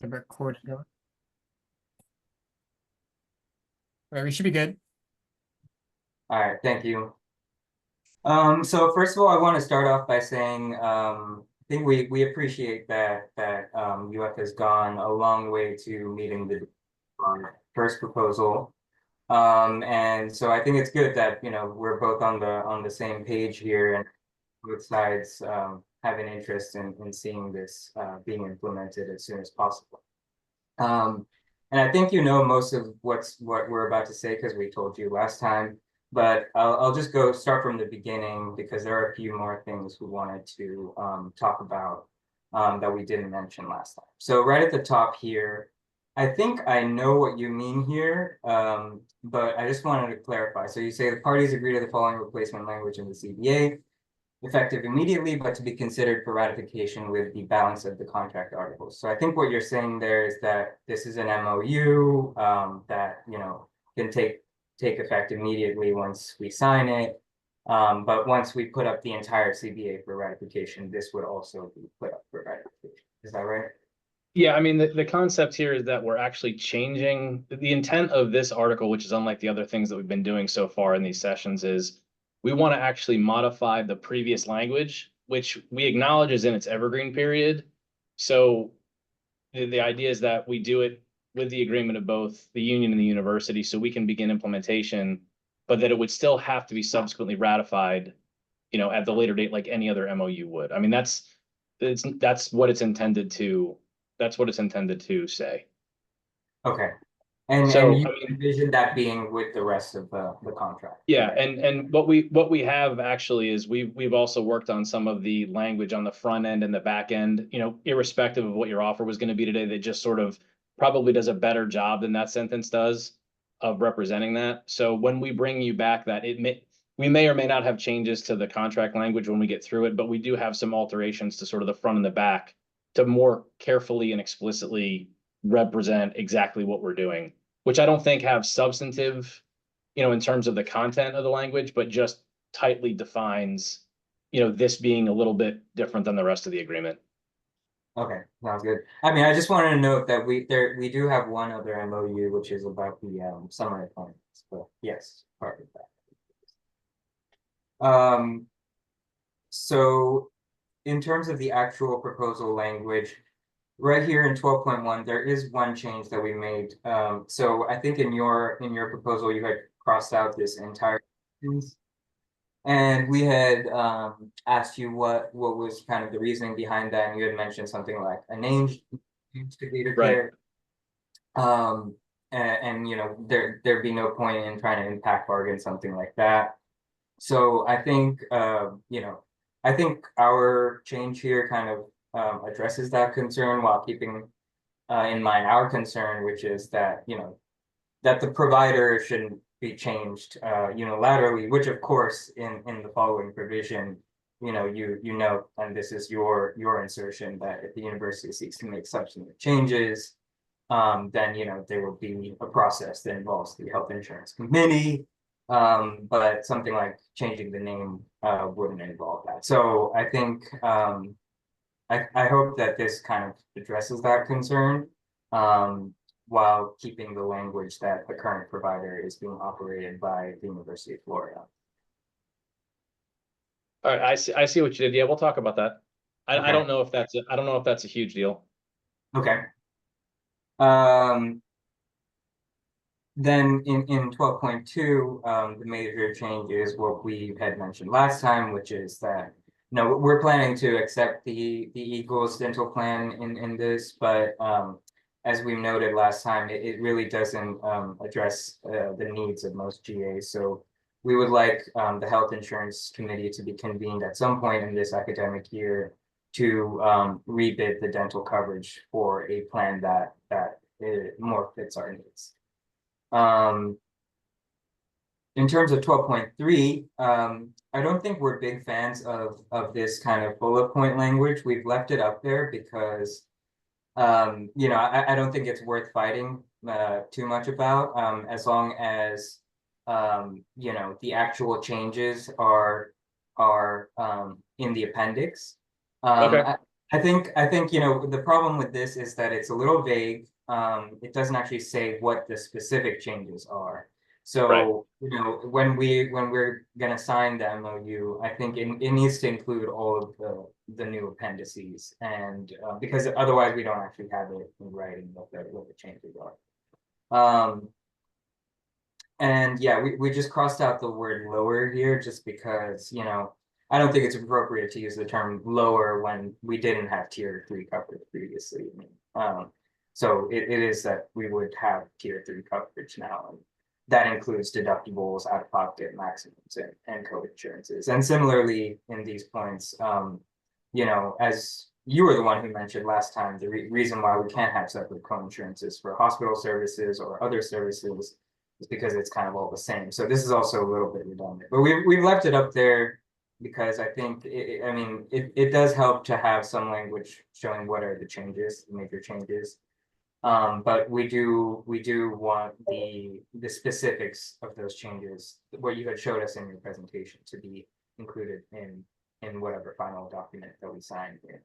The recording going. All right, we should be good. All right, thank you. So first of all, I want to start off by saying I think we appreciate that UF has gone a long way to meeting the first proposal. And so I think it's good that we're both on the same page here, and both sides have an interest in seeing this being implemented as soon as possible. Um, and I think you know most of what we're about to say because we told you last time, but I'll just go start from the beginning because there are a few more things we wanted to talk about that we didn't mention last time. So right at the top here, I think I know what you mean here, but I just wanted to clarify. So you say the parties agree to the following replacement language in the CBA effective immediately, but to be considered for ratification with the balance of the contract articles. So I think what you're saying there is that this is an MOU that can take effect immediately once we sign it. But once we put up the entire CBA for ratification, this would also be put up for ratification. Is that right? Yeah, I mean, the concept here is that we're actually changing the intent of this article, which is unlike the other things that we've been doing so far in these sessions, is we want to actually modify the previous language, which we acknowledge is in its evergreen period. So the idea is that we do it with the agreement of both the union and the university so we can begin implementation, but that it would still have to be subsequently ratified, at the later date like any other MOU would. I mean, that's what it's intended to say. Okay. And So, you I mean, envision that being with the rest of the contract. yeah, and what we have actually is we've also worked on some of the language on the front end and the back end, irrespective of what your offer was going to be today, that just sort of probably does a better job than that sentence does of representing that. So when we bring you back that we may or may not have changes to the contract language when we get through it, but we do have some alterations to sort of the front and the back to more carefully and explicitly represent exactly what we're doing, which I don't think have substantive, in terms of the content of the language, but just tightly defines, this being a little bit different than the rest of the agreement. Okay, sounds good. I mean, I just wanted to note that we do have one other MOU, which is about the summer appointments, but yes, part of that. So in terms of the actual proposal language, right here in 12.1, there is one change that we made. So I think in your proposal, you had crossed out this entire sentence. And we had asked you what was kind of the reasoning behind that, and you had mentioned something like a name to be Right. declared. And there'd be no point in trying to impact bargain something like that. So I think I think our change here kind of addresses that concern while keeping in mind our concern, which is that that the provider shouldn't be changed unilaterally, which of course in the following provision, and this is your insertion, that if the university seeks to make substantive changes, then there will be a process that involves the health insurance committee. But something like changing the name wouldn't involve that. So I think I hope that this kind of addresses that concern. While keeping the language that the current provider is being operated by the University of Florida. All right, I see what you did. Yeah, we'll talk about that. I Okay. don't know if that's a huge deal. Okay. Then in 12.2, the major change is what we had mentioned last time, which is that we're planning to accept the Eagles dental plan in this, but as we noted last time, it really doesn't address the needs of most GAs. So we would like the health insurance committee to be convened at some point in this academic year to rebid the dental coverage for a plan that more fits our needs. In terms of 12.3, I don't think we're big fans of this kind of bullet point language. We've left it up there because I don't think it's worth fighting too much about, as long as the actual changes are in the appendix. Okay. I think, you know, the problem with this is that it's a little vague. It doesn't actually say what the specific changes are. Right. So, you know, when we're gonna sign the MOU, I think it needs to include all of the new appendices, and because otherwise we don't actually have it in writing what the changes are. And yeah, we just crossed out the word lower here just because, you know, I don't think it's appropriate to use the term lower when we didn't have tier 3 coverage previously. So it is that we would have tier 3 coverage now. And that includes deductibles, out-of-pocket maximums, and co-insurances. And similarly in these points, you know, as you were the one who mentioned last time, the reason why we can't have separate co-insurances for hospital services or other services is because it's kind of all the same. So this is also a little bit redundant, but we've left it up there because I think it does help to have some language showing what are the changes, the major changes. But we do want the specifics of those changes, what you had showed us in your presentation, to be included in whatever final document that we sign here.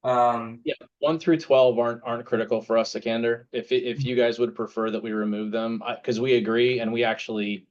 Yeah, 1 through 12 aren't critical for us, Sikander. If you guys would prefer that we remove them, because we agree, and we actually,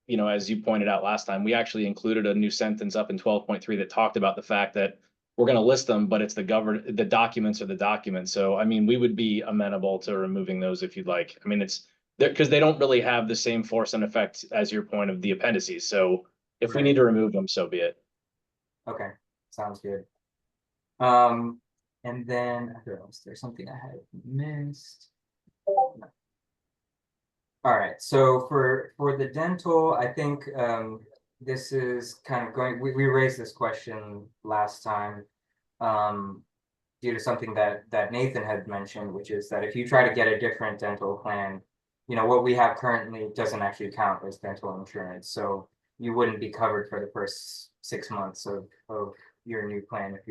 you know, as you pointed out last time, we actually included a new sentence up in 12.3 that talked about the fact that we're going to list them, but it's the documents are the documents. So, I mean, we would be amenable to removing those if you'd like. I mean, it's because they don't really have the same force and effect as your point of the appendices. So if we Right. need to remove them, so be it. Okay, sounds good. And then there's something I had missed. No. All right, so for the dental, I think this is kind of going, we raised this question last time due to something that Nathan had mentioned, which is that if you try to get a different dental plan, you know, what we have currently doesn't actually count as dental insurance. So you wouldn't be covered for the first 6 months of your new plan if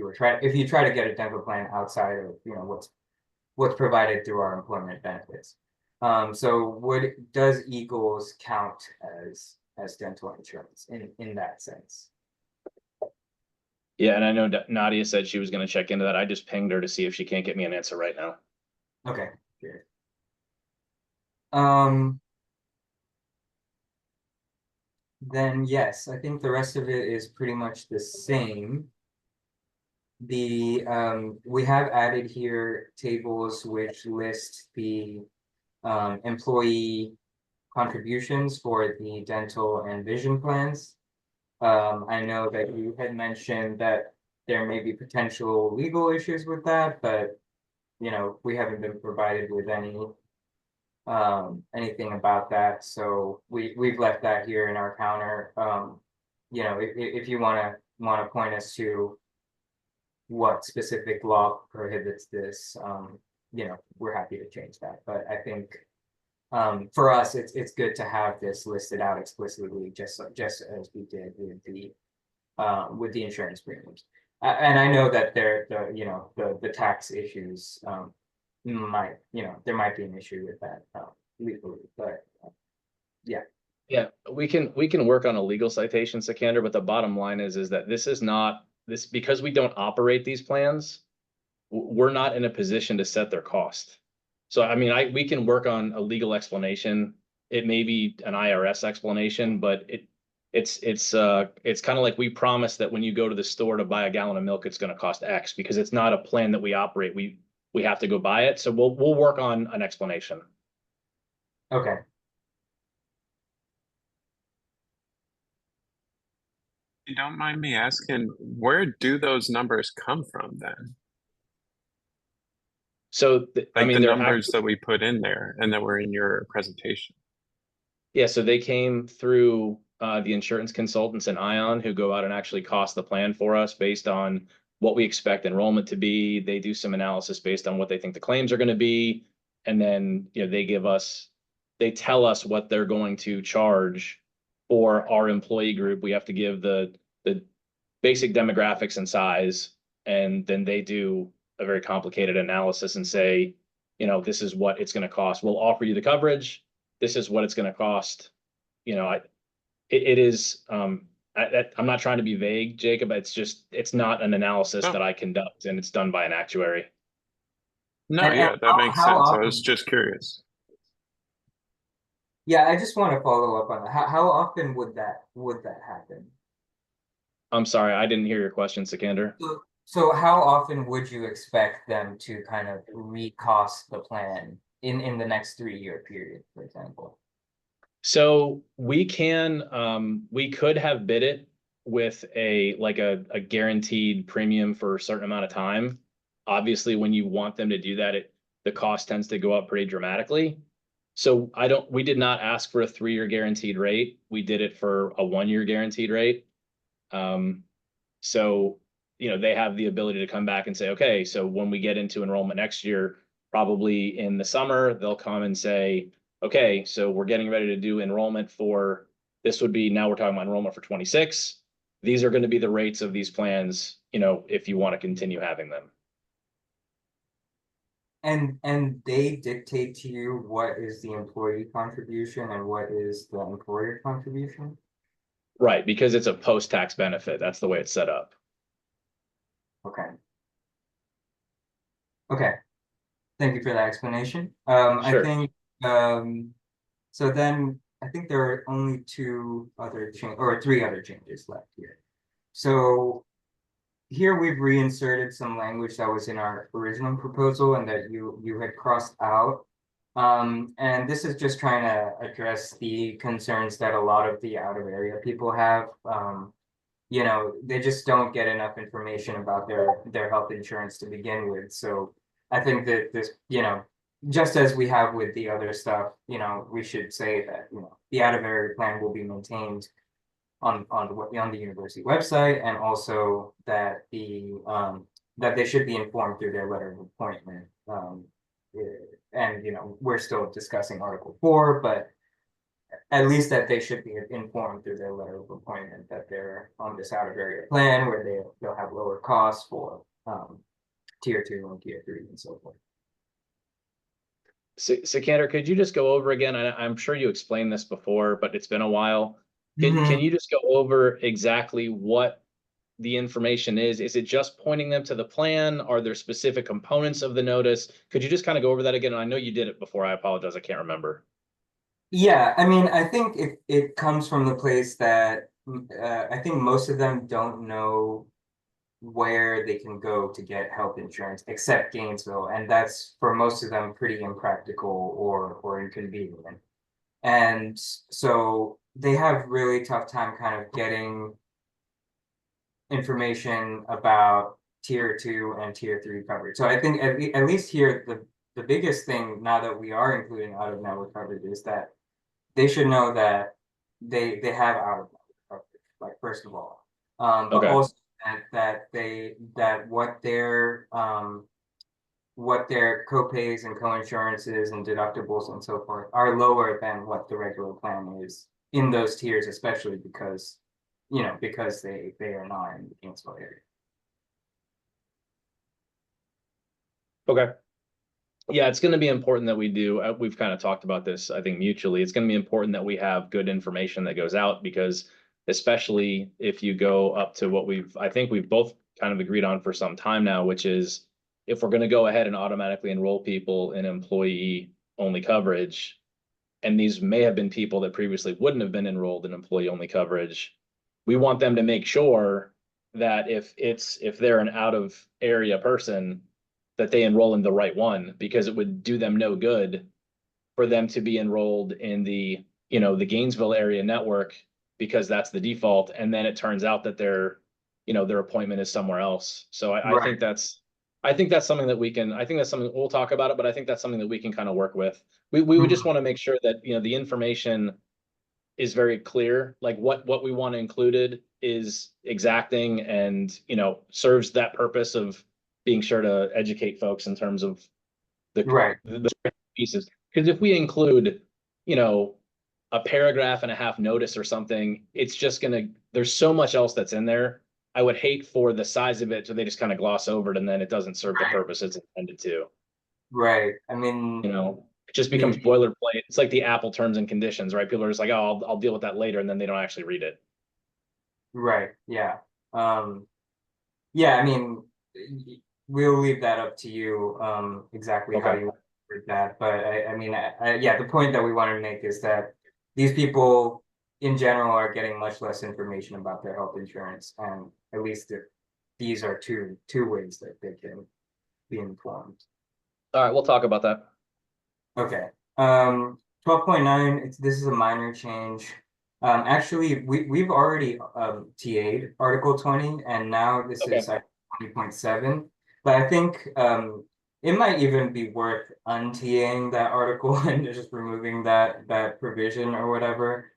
you try to get a dental plan outside of, you know, what's provided through our employment benefits. So does Eagles count as dental insurance in that sense? Yeah, and I know Nadia said she was going to check into that. I just pinged her to see if she can't get me an answer right now. Okay, good. Then yes, I think the rest of it is pretty much the same. We have added here tables which list the employee contributions for the dental and vision plans. I know that you had mentioned that there may be potential legal issues with that, but you know, we haven't been provided with anything about that. So we've left that here in our counter. You know, if you want to point us to what specific law prohibits this, you know, we're happy to change that. But I think for us, it's good to have this listed out explicitly, just as we did with the insurance premiums. And I know that you know, the tax issues might, you know, there might be an issue with that legally, but yeah. Yeah, we can work on a legal citation, Sikander, but the bottom line is that this is not this because we don't operate these plans, we're not in a position to set their cost. So I mean, we can work on a legal explanation. It may be an IRS explanation, but it's kind of like we promise that when you go to the store to buy a gallon of milk, it's going to cost X because it's not a plan that we operate. We have to go buy it. So we'll work on an explanation. Okay. You don't mind me asking, where do those numbers come from then? So I Like mean, the they're numbers that we put in there and that were in your presentation. Yeah, so they came through the insurance consultants in Ion who go out and actually cost the plan for us based on what we expect enrollment to be. They do some analysis based on what they think the claims are going to be. And then, you know, they tell us what they're going to charge for our employee group. We have to give the basic demographics and size. And then they do a very complicated analysis and say, you know, this is what it's going to cost. We'll offer you the coverage. This is what it's going to cost. You know, it is I'm not trying to be vague, Jacob. It's not an analysis No. that I conduct, and it's done by an actuary. No, And yeah, that makes how sense. I was often? just curious. Yeah, I just want to follow up on that. How often would that happen? I'm sorry, I didn't hear your question, Sikander. So how often would you expect them to kind of recost the plan in the next 3-year period, for example? So we could have bid it with a guaranteed premium for a certain amount of time. Obviously, when you want them to do that, the cost tends to go up pretty dramatically. So we did not ask for a 3-year guaranteed rate. We did it for a 1-year guaranteed rate. So, they have the ability to come back and say, okay, so when we get into enrollment next year, probably in the summer, they'll come and say, okay, so we're getting ready to do enrollment for, now we're talking about enrollment for 26. These are going to be the rates of these plans, if you want to continue having them. And they dictate to you what is the employee contribution and what is the employer contribution? Right, because it's a post-tax benefit. That's the way it's set up. Okay. Okay. Thank you for that explanation. I Sure. think so then I think there are only 3 other changes left here. So here we've reinserted some language that was in our original proposal and that you had crossed out. And this is just trying to address the concerns that a lot of the out of area people have. They just don't get enough information about their health insurance to begin with. So I think that this, just as we have with the other stuff, we should say that, the out of area plan will be maintained on the university website, and also that that they should be informed through their letter of appointment. And we're still discussing Article 4, but at least that they should be informed through their letter of appointment that they're on this out of area plan where they'll have lower costs for tier 2 and tier 3 and so forth. Sikander, could you just go over again? I'm sure you explained this before, but it's been a while. Can you just go over exactly what the information is? Is it just pointing them to the plan? Are there specific components of the notice? Could you just kind of go over that again? I know you did it before. I apologize. I can't remember. Yeah, I mean, I think it comes from the place that I think most of them don't know where they can go to get health insurance except Gainesville, and that's for most of them pretty impractical or inconvenient. And so they have really tough time kind of getting information about tier 2 and tier 3 coverage. So I think at least here the biggest thing now that we are including out of network coverage is that they should know that they have out of network coverage, like, first of all, but Okay. also that what their co-pays and co-insurances and deductibles and so forth are lower than what the regular plan is in those tiers, especially because they are not in the Gainesville area. Okay. Yeah, it's going to be important that we do. We've kind of talked about this, I think, mutually. It's going to be important that we have good information that goes out, because especially if you go up to I think we've both kind of agreed on for some time now, which is if we're going to go ahead and automatically enroll people in employee only coverage, and these may have been people that previously wouldn't have been enrolled in employee only coverage, we want them to make sure that if they're an out of area person, that they enroll in the right one, because it would do them no good for them to be enrolled in the Gainesville area network, because that's the default. And then it turns out that their appointment is somewhere else. So I think that's something that we'll talk about it, but I think that's something that we can kind of work with. We would just want to make sure that, the information is very clear, like what we want included is exacting and, serves that purpose of being sure to educate folks in terms of the pieces. Because if we include, a paragraph and a half notice or something, it's just there's so much else that's in there. I would hate for the size of it so they just kind of gloss over it and then it doesn't serve the purpose it's intended to. Right. I mean, it just becomes boilerplate. It's like the Apple terms and conditions, right? People are just like, oh, I'll deal with that later, and then they don't actually read it. Right, yeah. Yeah, I mean, we'll leave that up to you, exactly how Okay. you word that, but I mean, yeah, the point that we wanted to make is that these people in general are getting much less information about their health insurance, and at least if these are two ways that they can be informed. All right, we'll talk about that. Okay, 12.9, this is a minor change. Actually, we've already TA'd Article 20, and now this Okay. is 20.7. But I think it might even be worth un-TAing that article and just removing that provision or whatever.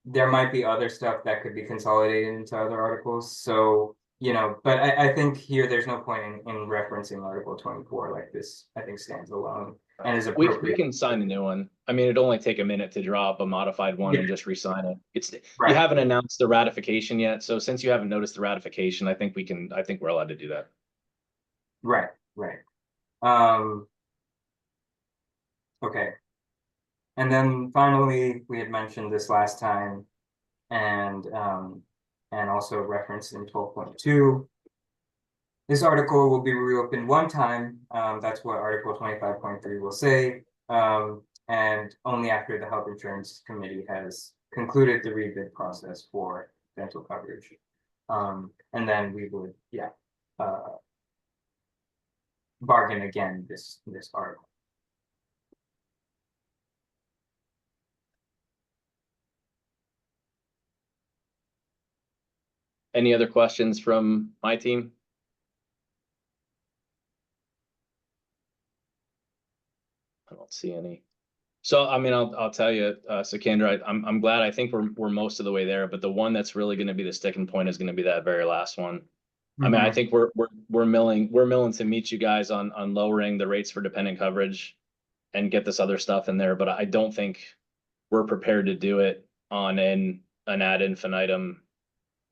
There might be other stuff that could be consolidated into other articles. So, you know, but I think here there's no point in referencing Article 24 like this. I think stands alone and is We appropriate. can sign a new one. I mean, it'd only take a minute to drop a modified one and Yeah. just re-sign it. You Right. haven't announced the ratification yet, so since you haven't noticed the ratification, I think we're allowed to do that. Right, right. Okay. And then finally, we had mentioned this last time and also referenced in 12.2. This article will be reopened one time. That's what Article 25.3 will say. And only after the Health Insurance Committee has concluded the rebid process for dental coverage. And then we would, yeah, bargain again this article. Any other questions from my team? I don't see any. So, I mean, I'll tell you, Sikandar, I'm glad. I think we're most of the way there, but the one that's really going to be the sticking point is going to be that very last one. I mean, I think we're milling to meet you guys on lowering the rates for dependent coverage and get this other stuff in there, but I don't think we're prepared to do it on an ad infinitum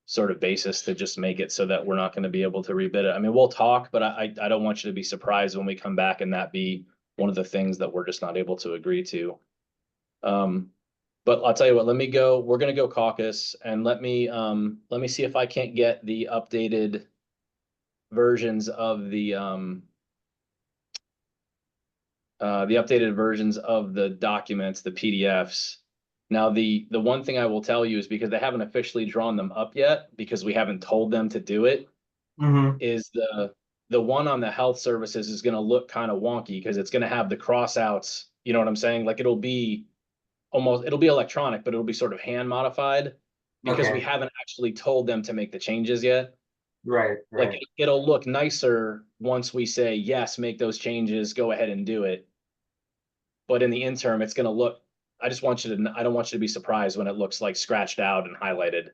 sort of basis to just make it so that we're not going to be able to rebid it. I mean, we'll talk, but I don't want you to be surprised when we come back and that be one of the things that we're just not able to agree to. But I'll tell you what, let me go, we're gonna go caucus and let me see if I can't get the updated versions of the updated versions of the documents, the PDFs. Now, the one thing I will tell you is because they haven't officially drawn them up yet, because we haven't told them to do it, is the one on the health services is gonna look kind of wonky because it's gonna have the crossouts, you know what I'm saying? Like it'll be electronic, but it'll be sort of hand modified because we Okay. haven't actually told them to make the changes yet. Right, right. Like it'll look nicer once we say, yes, make those changes, go ahead and do it. But in the interim, it's gonna look, I don't want you to be surprised when it looks like scratched out and highlighted.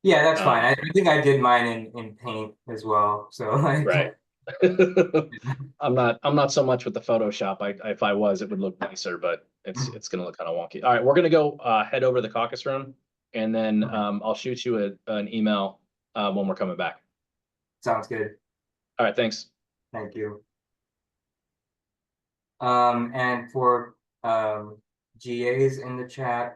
Yeah, that's fine. I think I did mine in Paint as well. So like, Right. I'm not so much with the Photoshop. If I was, it would look nicer, but it's gonna look kind of wonky. All right, we're gonna go head over to the caucus room, and then I'll shoot you an email when we're coming back. Sounds good. All right, thanks. Thank you. And for GAs in the chat,